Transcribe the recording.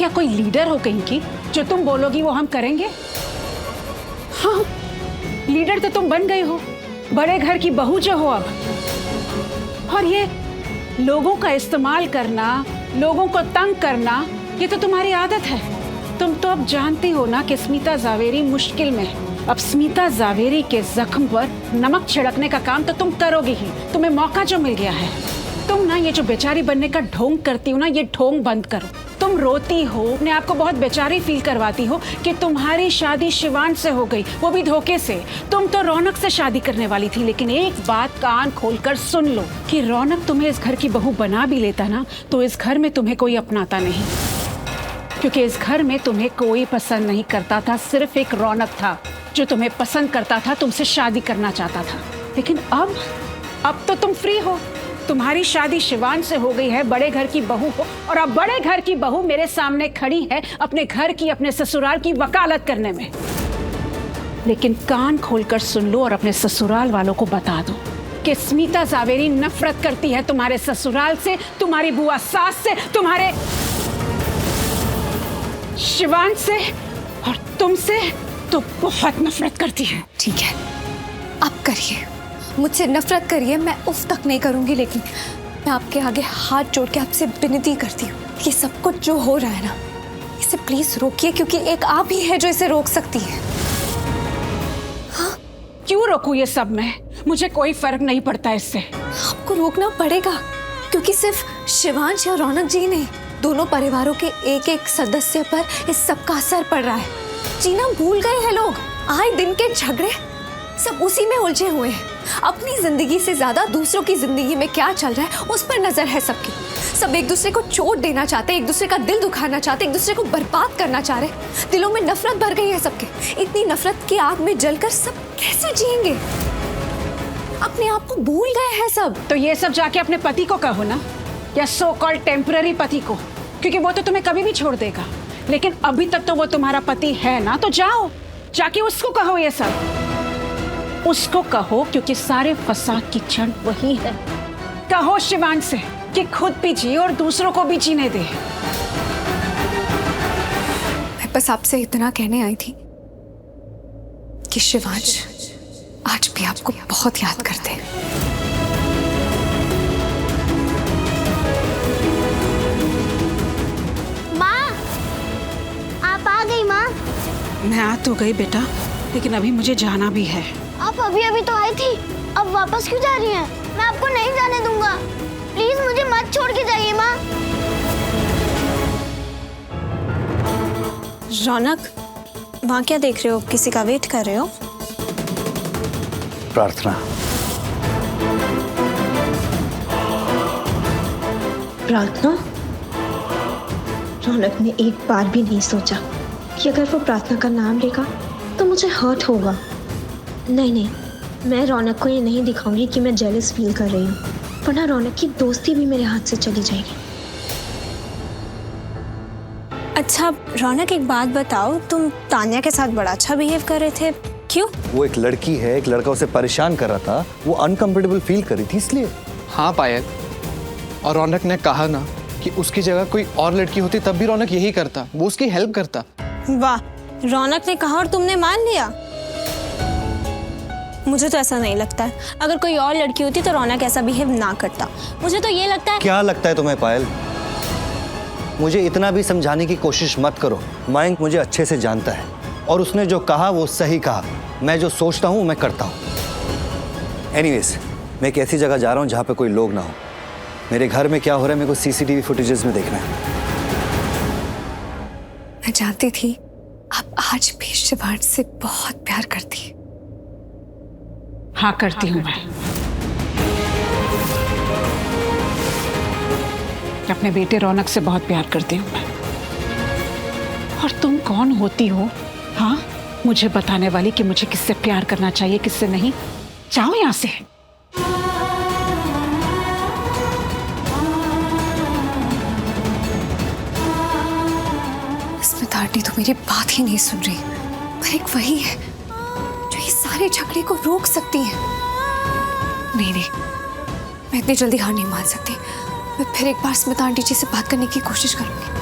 क्या कोई लीडर हो कहीं की? जो तुम बोलोगी वो हम करेंगे? हाँ, लीडर तो तुम बन गए हो, बड़े घर की बहू जो हो अब। और ये लोगों का इस्तेमाल करना, लोगों को तंग करना, ये तो तुम्हारी आदत है। तुम तो अब जानती हो ना कि स्मिता जावेरी मुश्किल में है। अब स्मिता जावेरी के जख्म पर नमक छिड़कने का काम तो तुम करोगी ही। तुम्हें मौका जो मिल गया है, तुम ना ये जो बेचारी बनने का ढोंग करती हो ना, ये ढोंग बंद करो। तुम रोती हो, अपने आप को बहुत बेचारी फील करवाती हो कि तुम्हारी शादी शिवान से हो गई, वो भी धोखे से। तुम तो रौनक से शादी करने वाली थी, लेकिन एक बात कान खोलकर सुन लो कि रौनक तुम्हें इस घर की बहू बना भी लेता ना, तो इस घर में तुम्हें कोई अपनाता नहीं, क्योंकि इस घर में तुम्हें कोई पसंद नहीं करता था। सिर्फ एक रौनक था जो तुम्हें पसंद करता था, तुमसे शादी करना चाहता था। लेकिन अब तो तुम फ्री हो। तुम्हारी शादी शिवान से हो गई है, बड़े घर की बहू हो, और अब बड़े घर की बहू मेरे सामने खड़ी है अपने घर की, अपने ससुराल की वकालत करने में। लेकिन कान खोलकर सुन लो और अपने ससुराल वालों को बता दो कि स्मिता जावेरी नफरत करती है तुम्हारे ससुराल से, तुम्हारी बुआ सास से, तुम्हारे शिवान से, और तुमसे तो बहुत नफरत करती है। ठीक है, आप करिए, मुझसे नफरत करिए, मैं उफ तक नहीं करूंगी, लेकिन मैं आपके आगे हाथ जोड़ के आपसे विनती करती हूँ, ये सब कुछ जो हो रहा है ना, इसे प्लीज रोकिए, क्योंकि एक आप ही है जो इसे रोक सकती है। हाँ? क्यों रोकूं ये सब मैं? मुझे कोई फर्क नहीं पड़ता इससे। आपको रोकना पड़ेगा, क्योंकि सिर्फ शिवांश या रौनक जी नहीं, दोनों परिवारों के एक एक सदस्य पर इस सब का असर पड़ रहा है। जीना भूल गए हैं लोग, आए दिन के झगड़े सब उसी में उलझे हुए हैं। अपनी जिंदगी से ज्यादा दूसरों की जिंदगी में क्या चल रहा है उस पर नजर है सबकी। सब एक दूसरे को चोट देना चाहते, एक दूसरे का दिल दुखाना चाहते, एक दूसरे को बर्बाद करना चाह रहे। दिलों में नफरत भर गई है सबके। इतनी नफरत की आग में जलकर सब कैसे जिएंगे? अपने आप को भूल गए हैं सब। तो ये सब जाके अपने पति को कहो ना, या सो कॉल्ड टेम्पररी पति को, क्योंकि वो तो तुम्हें कभी भी छोड़ देगा। लेकिन अभी तक तो वो तुम्हारा पति है ना, तो जाओ जाके उसको कहो ये सब। उसको कहो, क्योंकि सारे फसाद की जड़ वही है। कहो शिवान से कि खुद भी जिए और दूसरों को भी जीने दे। मैं बस आपसे इतना कहने आई थी कि शिवांश आज भी आपको बहुत याद करते हैं। मैं आ तो गई बेटा, लेकिन अभी मुझे जाना भी है। आप अभी तो आई थी, अब वापस क्यों जा रही हैं? मैं आपको नहीं जाने दूंगा। प्लीज मुझे मत छोड़ के जाइए माँ। रौनक, वहाँ क्या देख रहे हो? किसी का वेट कर रहे हो? प्रार्थना। प्रार्थना? रौनक ने एक बार भी नहीं सोचा कि अगर वो प्रार्थना का नाम लेगा तो मुझे हर्ट होगा। नहीं, मैं रौनक को ये नहीं दिखाऊंगी कि मैं जेलस फील कर रही हूँ, वरना रौनक की दोस्ती भी मेरे हाथ से चली जाएगी। अच्छा रौनक, एक बात बताओ, तुम तान्या के साथ बड़ा अच्छा बिहेव कर रहे थे, क्यों? वो एक लड़की है, एक लड़का उसे परेशान कर रहा था, वो अनकंफर्टेबल फील कर रही थी इसलिए। हाँ पायल, और रौनक ने कहा ना कि उसकी जगह कोई और लड़की होती तब भी रौनक यही करता, वो उसकी हेल्प करता। वाह, रौनक ने कहा और तुमने मान लिया? मुझे तो ऐसा नहीं लगता है। अगर कोई और लड़की होती तो रौनक ऐसा बिहेव ना करता। मुझे तो ये लगता है। क्या लगता है तुम्हें पायल? मुझे इतना भी समझाने की कोशिश मत करो। मयंक मुझे अच्छे से जानता है और उसने जो कहा वो सही कहा। मैं जो सोचता हूँ मैं करता हूँ। एनीवेज, मैं एक ऐसी जगह जा रहा हूँ जहाँ पे कोई लोग ना हो। मेरे घर में क्या हो रहा है मेरे को सीसीटीवी फुटेजेस में देखना है। मैं जानती थी आप आज भी शिवांश से बहुत प्यार करती है। हाँ करती हूँ मैं। अपने बेटे रौनक से बहुत प्यार करती हूँ मैं। और तुम कौन होती हो हाँ मुझे बताने वाली कि मुझे किससे प्यार करना चाहिए किससे नहीं? जाओ यहाँ से। स्मिता आंटी तो मेरी बात ही नहीं सुन रही, पर एक वही है जो ये सारे झगड़े को रोक सकती है। नहीं, मैं इतनी जल्दी हार नहीं मान सकती। मैं फिर एक बार स्मिता आंटी जी से बात करने की कोशिश करूंगी।